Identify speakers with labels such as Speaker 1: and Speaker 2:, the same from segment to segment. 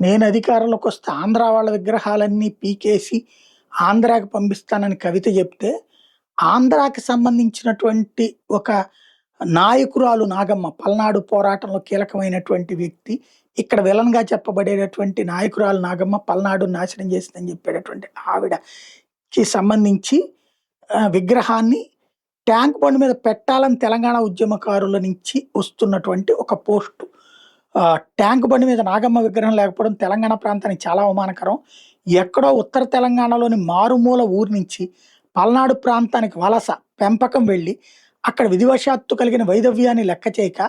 Speaker 1: నేను అధికారంలోకి వస్తే ఆంధ్ర వాళ్ళ విగ్రహాలన్నీ పీకేసి ఆంధ్రాకి పంపిస్తానని కవిత చెప్తే, ఆంధ్రాకి సంబంధించినటువంటి ఒక నాయకురాలు నాగమ్మ, పల్నాడు పోరాటంలో కీలకమైనటువంటి వ్యక్తి. ఇక్కడ విలన్‌గా చెప్పబడేటటువంటి నాయకురాలు నాగమ్మ పల్నాడుని నాశనం చేసిందని చెప్పేటటువంటి ఆవిడకి సంబంధించి విగ్రహాన్ని ట్యాంక్ బండ్ మీద పెట్టాలని తెలంగాణ ఉద్యమకారుల నుంచి వస్తున్నటువంటి ఒక పోస్టు. ట్యాంక్ బండ్ మీద నాగమ్మ విగ్రహం లేకపోవడం తెలంగాణ ప్రాంతానికి చాలా అవమానకరం. ఎక్కడో ఉత్తర తెలంగాణలోని మారుమూల ఊరు నుంచి పల్నాడు ప్రాంతానికి వలస, పెంపకం వెళ్ళి, అక్కడ విధివశాత్తు కలిగిన వైధవ్యాన్ని లెక్క చేయక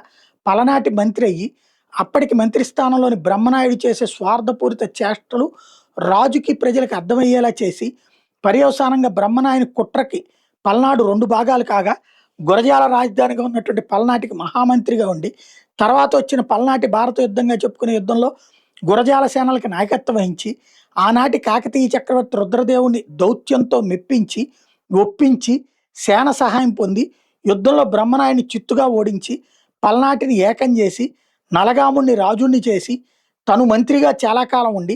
Speaker 1: పలనాటి మంత్రి అయ్యి, అప్పటికి మంత్రి స్థానంలోని బ్రహ్మనాయుడు చేసే స్వార్థపూరిత చేష్టలు రాజుకి, ప్రజలకు అర్థమయ్యేలా చేసి, పర్యవసానంగా బ్రహ్మనాయుని కుట్రకి పల్నాడు 2 భాగాలు కాగా, గురజాల రాజధానిగా ఉన్నటువంటి పల్నాటికి మహామంత్రిగా ఉండి, తర్వాత వచ్చిన పల్నాటి భారత యుద్ధంగా చెప్పుకునే యుద్ధంలో గురజాల సేనలకి నాయకత్వం వహించి, ఆనాటి కాకతీయ చక్రవర్తి రుద్రదేవుని దౌత్యంతో మెప్పించి, ఒప్పించి, సేన సహాయం పొంది, యుద్ధంలో బ్రహ్మనాయుని చిత్తుగా ఓడించి, పల్నాటిని ఏకం చేసి, నలగాముణ్ణి రాజుణ్ణి చేసి, తను మంత్రిగా చాలా కాలం ఉండి,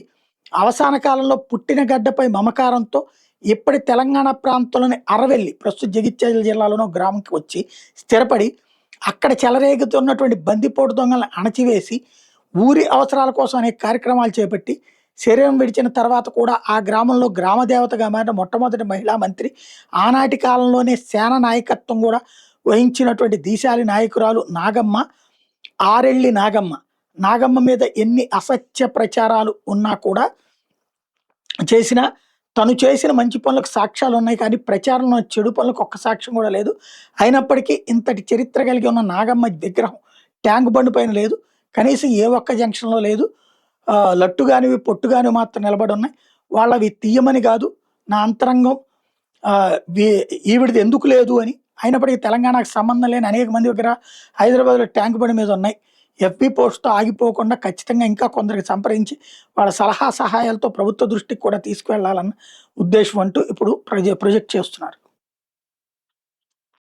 Speaker 1: అవసాన కాలంలో పుట్టిన గడ్డపై మమకారంతో ఇప్పటి తెలంగాణ ప్రాంతంలోని అరవెల్లి, ప్రస్తుత జగిత్యాల జిల్లాలోనో గ్రామంకి వచ్చి స్థిరపడి, అక్కడ చెలరేగుతున్నటువంటి బందిపోటు దొంగలను అణచివేసి, ఊరి అవసరాల కోసం అనేక కార్యక్రమాలు చేపట్టి, శరీరం విడిచిన తర్వాత కూడా ఆ గ్రామంలో గ్రామదేవతగా మారిన మొట్టమొదటి మహిళా మంత్రి, ఆనాటి కాలంలోనే సేన నాయకత్వం కూడా వహించినటువంటి దీశాలి నాయకురాలు నాగమ్మ, ఆరెల్లి నాగమ్మ. నాగమ్మ మీద ఎన్ని అసత్య ప్రచారాలు ఉన్నా కూడా చేసిన, తను చేసిన మంచి పనులకు సాక్ష్యాలు ఉన్నాయి కానీ ప్రచారంలో చెడు పనులకు ఒక్క సాక్ష్యం కూడా లేదు. అయినప్పటికీ ఇంతటి చరిత్ర కలిగి ఉన్న నాగమ్మ విగ్రహం ట్యాంక్ బండ్ పైన లేదు. కనీసం ఏ ఒక్క జంక్షన్‌లో లేదు. లట్టు గానివి, పొట్టు గానివి మాత్రం నిలబడి ఉన్నాయి. వాళ్ళవి తీయమని కాదు, నా అంతరంగం వి ఈవిడిది ఎందుకు లేదు అని. అయినప్పటికీ తెలంగాణకు సంబంధం లేని అనేక మంది దగ్గర హైదరాబాద్‌లో ట్యాంక్ బండ్ మీద ఉన్నాయి. ఎఫ్‌బి పోస్ట్‌తో ఆగిపోకుండా ఖచ్చితంగా ఇంకా కొందరికి సంప్రదించి వాళ్ళ సలహా సహాయాలతో ప్రభుత్వ దృష్టికి కూడా తీసుకువెళ్ళాలన్న ఉద్దేశం అంటూ ఇప్పుడు ప్రొజెక్ట్ చేస్తున్నారు.